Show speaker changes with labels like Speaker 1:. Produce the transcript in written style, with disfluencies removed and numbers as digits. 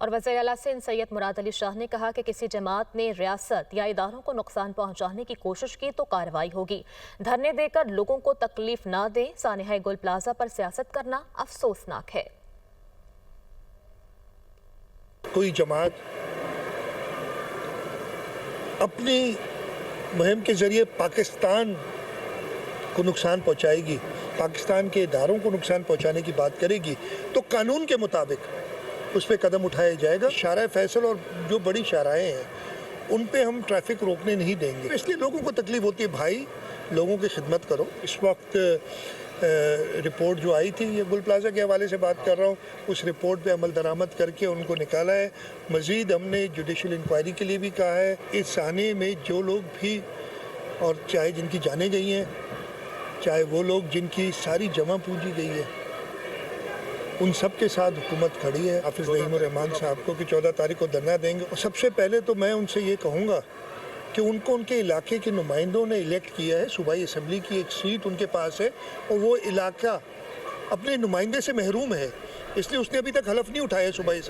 Speaker 1: اور وزیر اعلیٰ سندھ سید مراد علی شاہ نے کہا کہ کسی جماعت نے ریاست یا اداروں کو نقصان پہنچانے کی کوشش کی تو کارروائی ہوگی۔ دھرنے دے کر لوگوں کو تکلیف نہ دیں۔ سانحہ گل پلازہ پر سیاست کرنا افسوسناک ہے۔
Speaker 2: کوئی جماعت اپنی مہم کے ذریعے پاکستان کو نقصان پہنچائے گی، پاکستان کے اداروں کو نقصان پہنچانے کی بات کرے گی تو قانون کے مطابق اس پہ قدم اٹھایا جائے گا۔ شارع فیصل اور جو بڑی شاہراہیں ہیں ان پہ ہم ٹریفک روکنے نہیں دیں گے، اس لیے لوگوں کو تکلیف ہوتی ہے۔ بھائی لوگوں کی خدمت کرو۔ اس وقت رپورٹ جو آئی تھی، یہ گل پلازہ کے حوالے سے بات کر رہا ہوں، اس رپورٹ پہ عمل درآمد کر کے ان کو نکالا ہے۔ مزید ہم نے جوڈیشل انکوائری کے لیے بھی کہا ہے۔ اس سانحے میں جو لوگ بھی، اور چاہے جن کی جانیں گئی ہیں، چاہے وہ لوگ جن کی ساری جمع پونجی گئی ہے، ان سب کے ساتھ حکومت کھڑی ہے حافظ رحیم الرحمان صاحب کو کہ 14 تاریخ کو دھرنا دیں گے۔ اور سب سے پہلے تو میں ان سے یہ کہوں گا کہ ان کو ان کے علاقے کے نمائندوں نے الیکٹ کیا ہے، صوبائی اسمبلی کی ایک سیٹ ان کے پاس ہے اور وہ علاقہ اپنے نمائندے سے محروم ہے، اس لیے اس نے ابھی تک حلف نہیں اٹھایا صوبائی اسمبلی۔